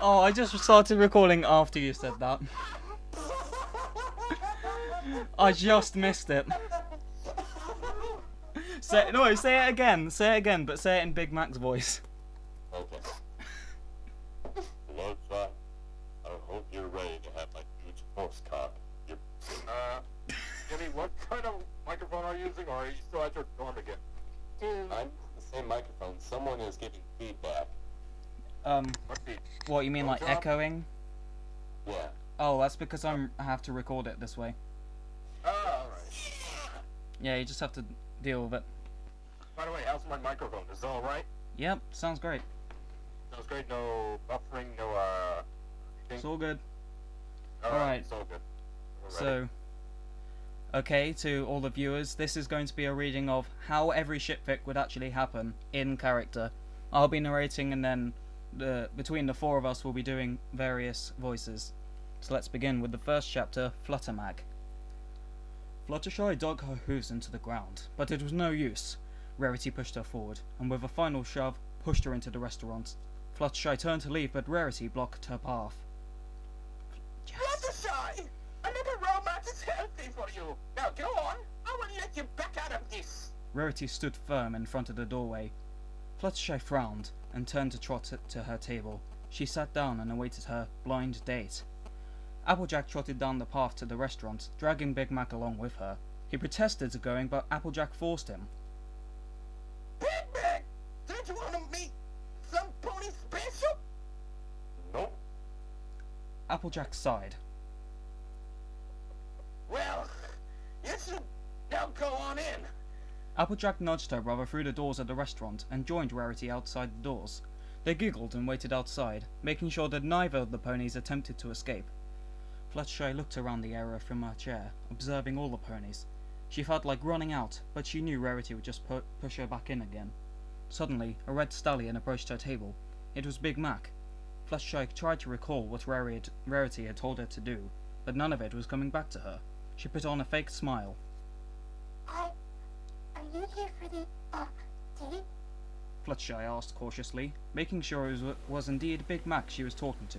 Oh, I just started recording after you said that. I just missed it. Say it again. Say it again, but say it in Big Mac's voice. Okay. Fluttershy, I hope you're ready to have my huge horse cock. Jimmy, what kind of microphone are you using, or are you still at your dorm again? I'm the same microphone. Someone is giving feedback. What feed? What, you mean like Blowjob? echoing? Yeah. Oh, that's because I have to record it this way. Oh, alright. Yeah, you just have to deal with it. By the way, how's my microphone? Is it alright? Yep, sounds great. Sounds great, no buffering, no, It's all good. Alright, it's all good. We're ready. So, okay, to all the viewers, this is going to be a reading of how every shipfic would actually happen in character. I'll be narrating, and then between the four of us we'll be doing various voices. So let's begin with the first chapter, Fluttermag. Fluttershy dug her hooves into the ground, but it was no use. Rarity pushed her forward, and with a final shove, pushed her into the restaurant. Fluttershy turned to leave, but Rarity blocked her path. Fluttershy! Another romance is healthy for you! Now go on! I will let you back out of this! Rarity stood firm in front of the doorway. Fluttershy frowned and turned to trot to her table. She sat down and awaited her blind date. Applejack trotted down the path to the restaurant, dragging Big Mac along with her. He protested to going, but Applejack forced him. Big Mac! Don't you want to meet some pony special? Nope. Applejack sighed. Well, you should now go on in. Applejack nudged her brother through the doors of the restaurant and joined Rarity outside the doors. They giggled and waited outside, making sure that neither of the ponies attempted to escape. Fluttershy looked around the area from her chair, observing all the ponies. She felt like running out, but she knew Rarity would just push her back in again. Suddenly, a red stallion approached her table. It was Big Mac. Fluttershy tried to recall what Rarity had told her to do, but none of it was coming back to her. She put on a fake smile. Are you here for the, date? Fluttershy asked cautiously, making sure it was indeed Big Mac she was talking to.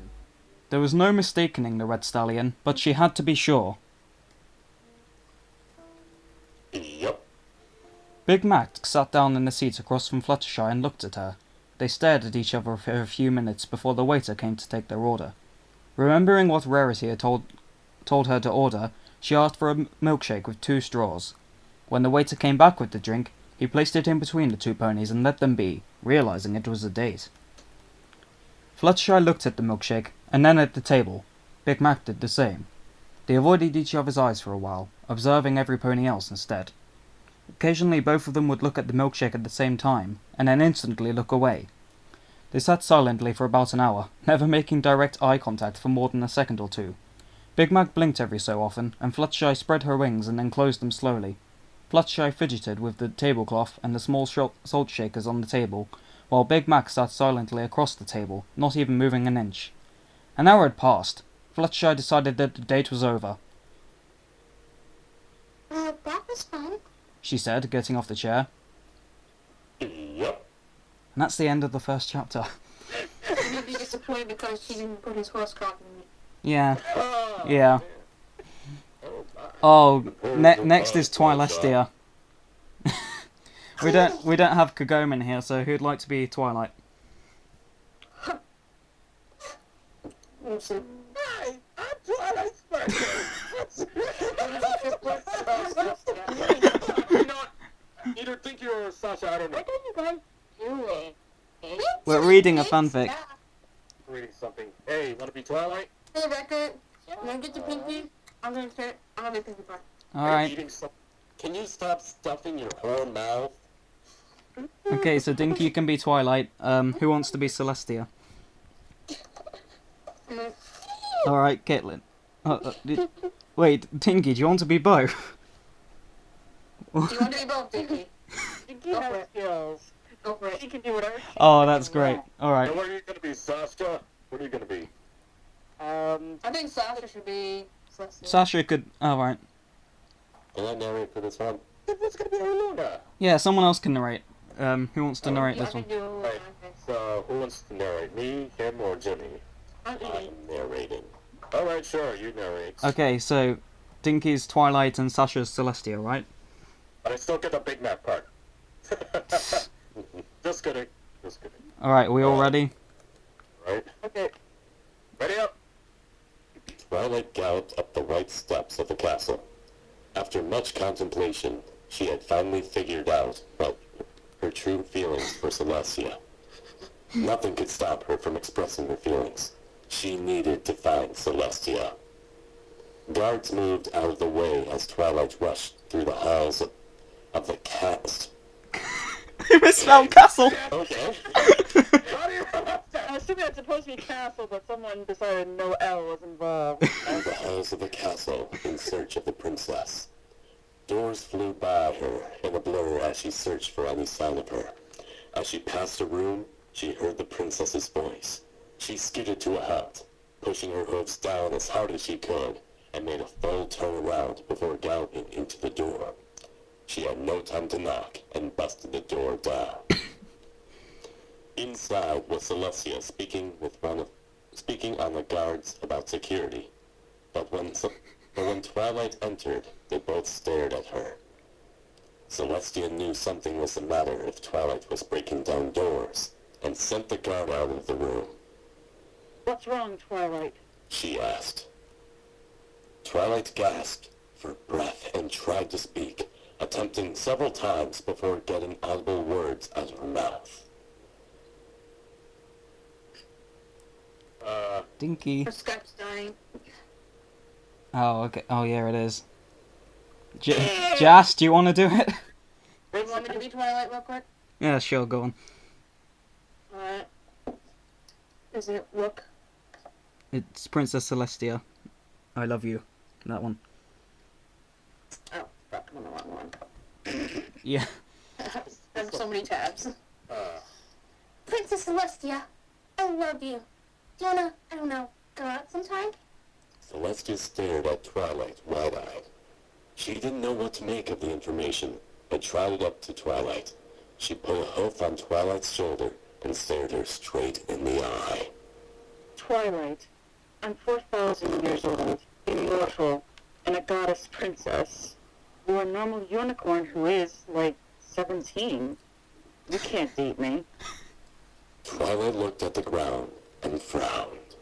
There was no mistaking the red stallion, but she had to be sure. Yep. Big Mac sat down in the seat across from Fluttershy and looked at her. They stared at each other for a few minutes before the waiter came to take their order. Remembering what Rarity had told her to order, she asked for a milkshake with 2 straws. When the waiter came back with the drink, he placed it in between the 2 ponies and let them be, realizing it was a date. Fluttershy looked at the milkshake, and then at the table. Big Mac did the same. They avoided each other's eyes for a while, observing every pony else instead. Occasionally both of them would look at the milkshake at the same time, and then instantly look away. They sat silently for about an hour, never making direct eye contact for more than a second or two. Big Mac blinked every so often, and Fluttershy spread her wings and then closed them slowly. Fluttershy fidgeted with the tablecloth and the small salt shakers on the table, while Big Mac sat silently across the table, not even moving an inch. An hour had passed. Fluttershy decided that the date was over. That was fun. She said, getting off the chair. Yep. And that's the end of the first chapter. You'd be disappointed because she didn't put his horse cock in it. Yeah. Oh, Yeah. Oh, next is Twilestia. we don't have Kagome here, so who'd like to be Twilight? Hi, I'm Twilight Sparkle. You know what? Either Dinky or Sasha, I don't know. What are you guys doing? We're reading a fanfic. Reading something. Hey, wanna be Twilight? For the record, when I get to Pinky, I'm gonna be Pinkie Pie. Alright. Eating some... Can you stop stuffing your whole mouth? Okay, so Dinky can be Twilight. Who wants to be Celestia? Alright, Caitlin. Wait, Dinky, do you want to be both? Do you want to be both, Dinky? Dinky has skills. Go for it. She can do whatever she Oh, that's great. Alright. And what are you gonna be, Sasha? What are you gonna be? I think Sasha should be Celestia. Sasha could... Alright. Can I narrate for this one? It's gonna be Luna. Yeah, someone else can narrate. Who wants to narrate Yeah, this I one? can do Right. So, who wants to narrate? Me, him, or Jimmy? I'm eating. I'm narrating. Alright, sure, you narrate. Okay, so Dinky's Twilight and Sasha's Celestia, right? But I still get the Big Mac part. Just kidding. Just kidding. Alright, we all ready? Right? Okay. Ready up! Twilight galloped up the white steps of the castle. After much contemplation, she had finally figured out her true feelings for Celestia. Nothing could stop her from expressing her feelings. She needed to find Celestia. Guards moved out of the way as Twilight rushed through the halls of the cast. You misspelled castle! Okay. I assume it's supposed to be castle, but someone decided no L was involved. Through the halls of the castle in search of the princess. Doors flew by her in a blur as she searched for any sign of her. As she passed a room, she heard the princess's voice. She skidded to a halt, pushing her hooves down as hard as she could, and made a full turn around before galloping into the door. She had no time to knock and busted the door down. Inside was Celestia speaking on the guards about security. But when Twilight entered, they both stared at her. Celestia knew something was the matter if Twilight was breaking down doors, and sent the guard out of the room. What's wrong, Twilight? She asked. Twilight gasped for breath and tried to speak, attempting several times before getting audible words out of her mouth. Dinky. Her Skype's dying. Oh, okay. Oh, yeah, it is. Jas, do you want to do it? You want me to be Twilight real quick? Yeah, sure, go on. Alright. Is it Rook? It's Princess Celestia. I love you. That one. Oh, fuck, I'm on the wrong one. Yeah. There's so many tabs. Princess Celestia, I love you. Do you wanna, I don't know, go out sometime? Celestia stared at Twilight wide-eyed. She didn't know what to make of the information, but trotted up to Twilight. She put a hoof on Twilight's shoulder and stared her straight in the eye. Twilight, I'm 4,000 years old, immortal, and a goddess princess. You're a normal unicorn who is, like, 17. You can't date me. Twilight looked at the ground and frowned.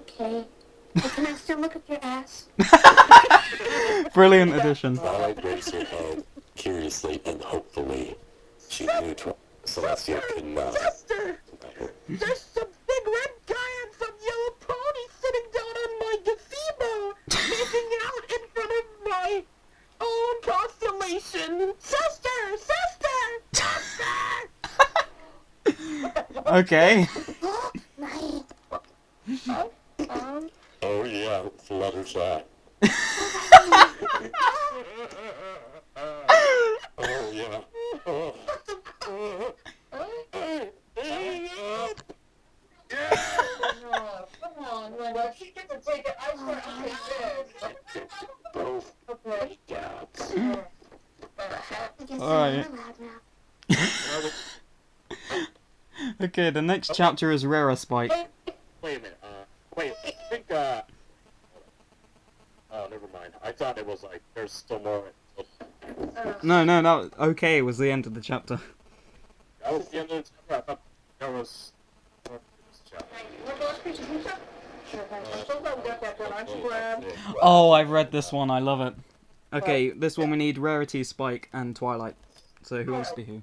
Okay. But can I still look at your ass? Brilliant addition. Twilight raised her head, curiously and hopefully. She knew Celestia could not. Sister! deny her. There's some big red guy and some yellow pony sitting down on my gazebo, making out in front of my own constellation. Sister! Sister! Sister! Okay. Nice. Oh yeah, Fluttershy. Oh yeah. Oh. Come on, Linda. She gets to take it. I swear I did. Both Okay. gaps. I guess Alright. I'm allowed now. Okay, the next chapter is Rara Spike. Wait a minute. Wait. I think. Oh, never mind. I thought it was like there's still more. No, that okay was the end of the chapter. That was the end of the chapter. I thought there was more to this chapter. What those creatures and stuff? I'm so glad we got that done, aren't you, Graham? Oh, I've read this one. I love it. Okay, this one we need Rarity, Spike, and Twilight. So who wants to be who?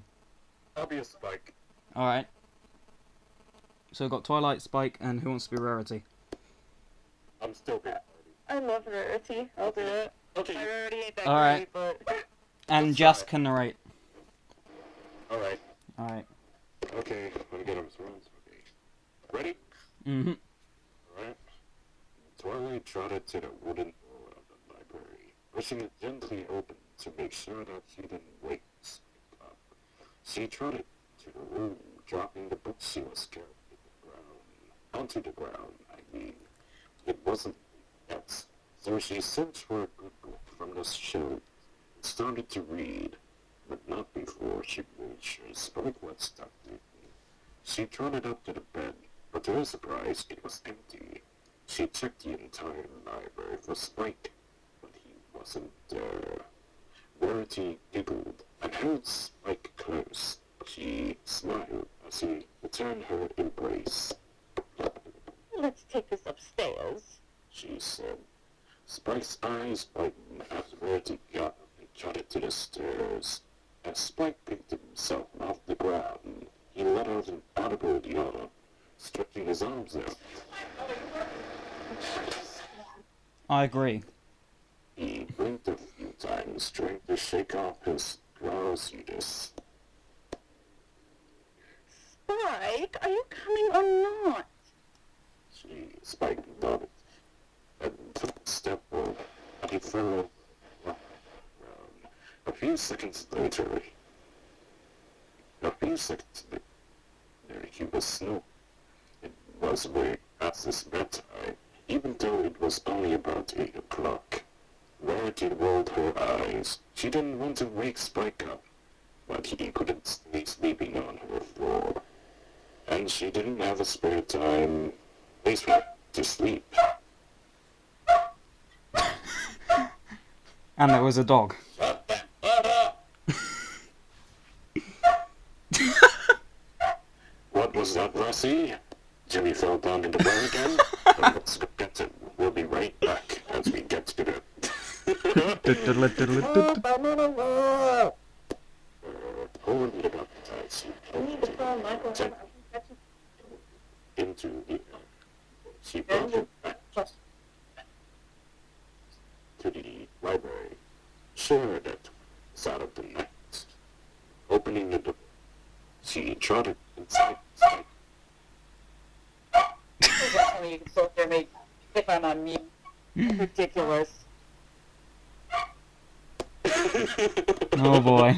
I'll be a Spike. Alright. So we've got Twilight, Spike, and who wants to be Rarity? I'm still good. I love Rarity. I'll do it. Okay. My Rarity ain't that Alright. great, but... And Jas can narrate. Alright. Alright. Okay, let me get him thrones for me. Ready? Mm-hmm. Alright. Twilight trotted to the wooden door of the library, pushing it gently open to make sure that she didn't wake Spike up. She trotted to the room, dropping the books she was carrying to the ground. Onto the ground, I mean. It wasn't else, so she searched for a good book from the shelf and started to read, but not before she made sure Spike was stuck neatly. She trotted up to the bed, But to her surprise, it was empty. She checked the entire library for Spike, but he wasn't there. Rarity giggled and held Spike close. She smiled as he returned her embrace. Let's take this upstairs, she said. Spike's eyes widened as Rarity got up and trotted to the stairs. As Spike picked himself off the ground, he let out an audible yawn, stretching his arms out. I agree. He blinked a few times, trying to shake off his drowsiness. Spike, are you coming or not? Spike nodded and took a step forward, and he fell around. A few seconds later, he was snooping. It was way past his bedtime, even though it was only about 8 o'clock. Rarity rolled her eyes. She didn't want to wake Spike up, but he couldn't stay sleeping on her floor. And she didn't have a spare time, to sleep. And there was a dog. Shut that butt up! What was that, Lassie? Jimmy fell down in the well again? Let's get it. We'll be right back as we get to the... Holding it up as she into the air. She brought it back to the library. Sure, that was out of the night. Opening the door, she trotted inside. You can sit there, mate. If I'm on mute. Ridiculous. Oh boy.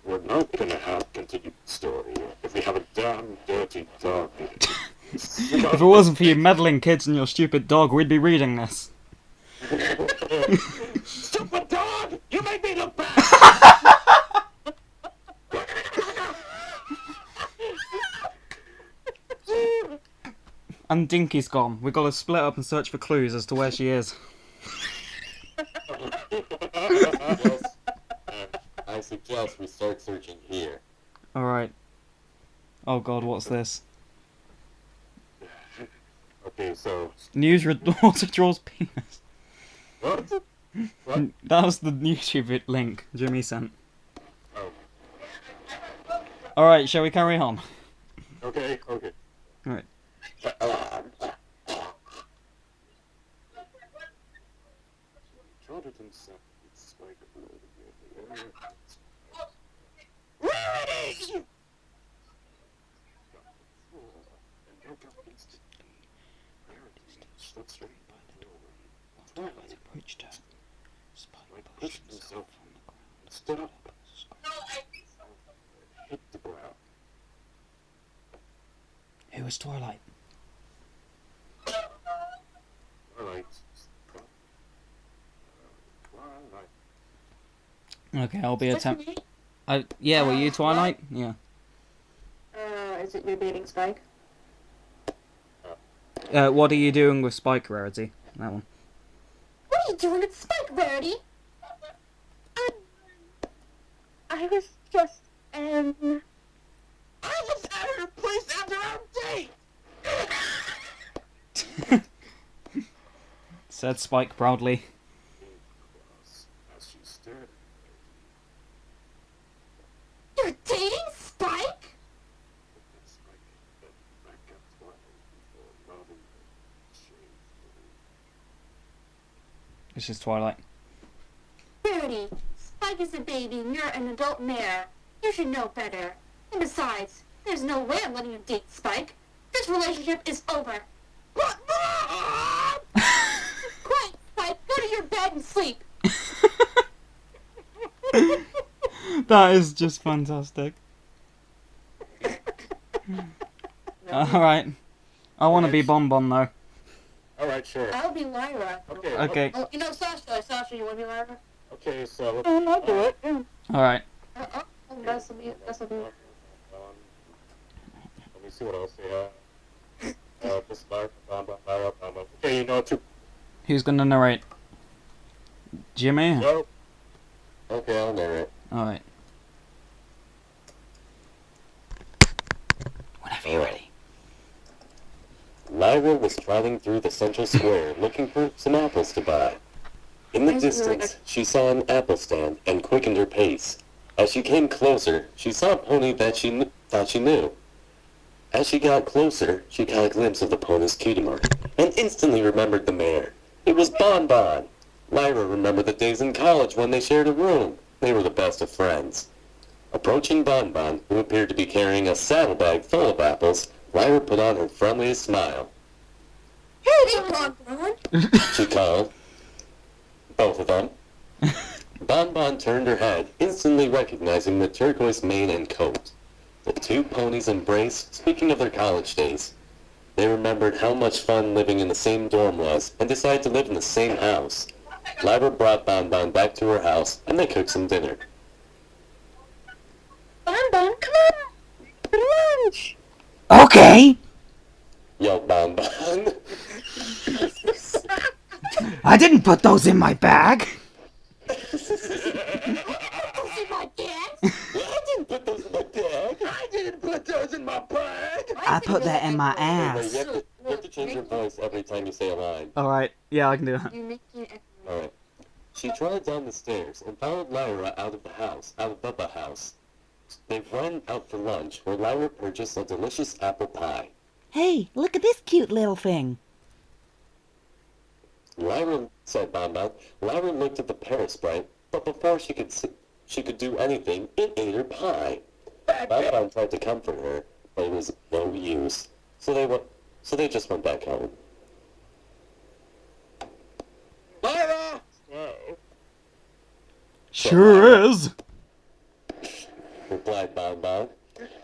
We're not gonna have continued story if we have a damn dirty dog. If it wasn't for you meddling kids and your stupid dog, we'd be reading this. Stupid dog! You make me look bad! And Dinky's gone. We've got to split up and search for clues as to where she is. Yes. I suggest we start searching here. Alright. Oh god, what's this? Okay, so... News reporter draws penis. What? What? That was the YouTube link Jimmy sent. Oh. Alright, shall we carry on? Okay. Alright. Trotted himself with Spike in the air. Ready! And woke up instantly. Rarity stood straight by the door. Twilight approached her. Spike pushed himself from the ground, stood up, hit the ground. Who was Twilight? Twilight. Okay, I'll be What's your attempt. name? Yeah, were you Twilight? Yeah. Is it your dating Spike? What are you doing with Spike Rarity? That one. What are you doing with Spike, Rarity? I was just, I was at her place after our date! Said Spike proudly. As she stared You're dating Spike? at Spike, then back at Twilight before nodding her shade. This is Twilight. Rarity, Spike is a baby and you're an adult mare. You should know better. And besides, there's no way I'm letting you date Spike. This relationship is over. What? Quiet, Spike. Go to your bed and sleep. That is just fantastic. Alright. I want to be Bonbon though. Alright, sure. I'll be Lyra. Okay. Okay. Oh, you know Sasha. Sasha, you want to be Lyra? Okay, so... I'll do it. Yeah. Alright. This'll be it. Um, Let me see what else they have. This Lyra, okay, you know what to... Who's gonna narrate? Jimmy? Nope. Okay, I'll narrate. Alright. Whenever you're ready. Lyra was trotting through the central square looking for some apples to buy. In the distance, she saw an apple stand and quickened her pace. As she came closer, she saw a pony that she thought she knew. As she got closer, she got a glimpse of the pony's cutie mark and instantly remembered the mare. It was Bon Bon. Lyra remembered the days in college when they shared a room. They were the best of friends. Approaching Bon Bon, who appeared to be carrying a saddlebag full of apples, Lyra put on her friendliest smile. Hey, Bon Bon. She called. Both of them. Bon Bon turned her head, instantly recognizing the turquoise mane and coat. The two ponies embraced, speaking of their college days. They remembered how much fun living in the same dorm was, and decided to live in the same house. Lyra brought Bon Bon back to her house, and they cooked some dinner. Bon Bon, come on! For lunch! Okay! Yelled Bon Bon. I didn't put those in my bag! Those in my bag. I didn't put those in my bag. I didn't put those in my bag. I put that in my Wait, ass. you have to change your voice every time you say a line. Alright, yeah, I can do that. You're making it. Alright. She trotted down the stairs and followed Lyra out of the house. They ran out for lunch, where Lyra purchased a delicious apple pie. Hey, look at this cute little thing. Lyra, said Bon Bon. Lyra looked at the parrot sprite, but before she could do anything, it ate her pie. Bon Bon tried to comfort her, but it was no use. So they just went back home. Lyra! Sure is. Replied Bon Bon.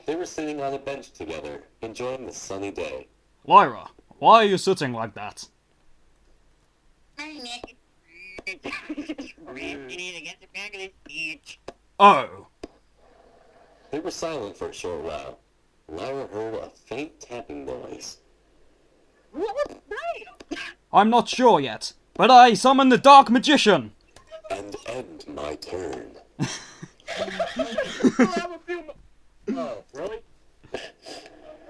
They were sitting on a bench together, enjoying the sunny day. Lyra, why are you sitting like that? Oh. They were silent for a short while. Lyra heard a faint tapping noise. What was that? I'm not sure yet, but I summon the Dark Magician! And end my turn. Oh, really?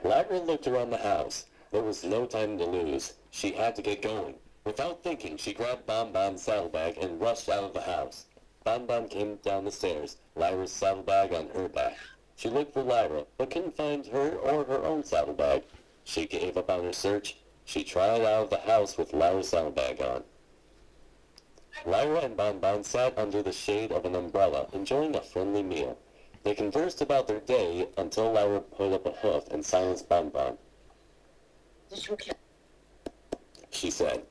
Lyra looked around the house. There was no time to lose. She had to get going. Without thinking, she grabbed Bon Bon's saddlebag and rushed out of the house. Bon Bon came down the stairs, Lyra's saddlebag on her back. She looked for Lyra, but couldn't find her or her own saddlebag. She gave up on her search. She trotted out of the house with Lyra's saddlebag on. Lyra and Bon Bon sat under the shade of an umbrella, enjoying a friendly meal. They conversed about their day until Lyra put up a hoof and silenced Bon Bon. She said.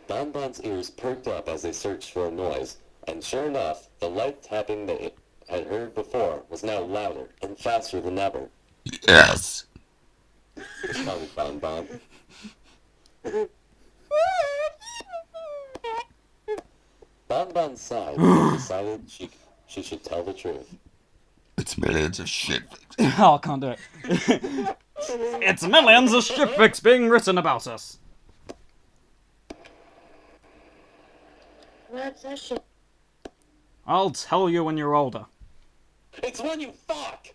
Bon Bon's ears perked up as they searched for a noise, and sure enough, the light tapping they had heard before was now louder and faster than ever. Yes. Responded Bon Bon. Bon Bon sighed and decided she should tell the truth. It's millions of shit. Oh, I can't do it. It's millions of shipfics being written about us. What's that shit? I'll tell you when you're older. It's when you fuck!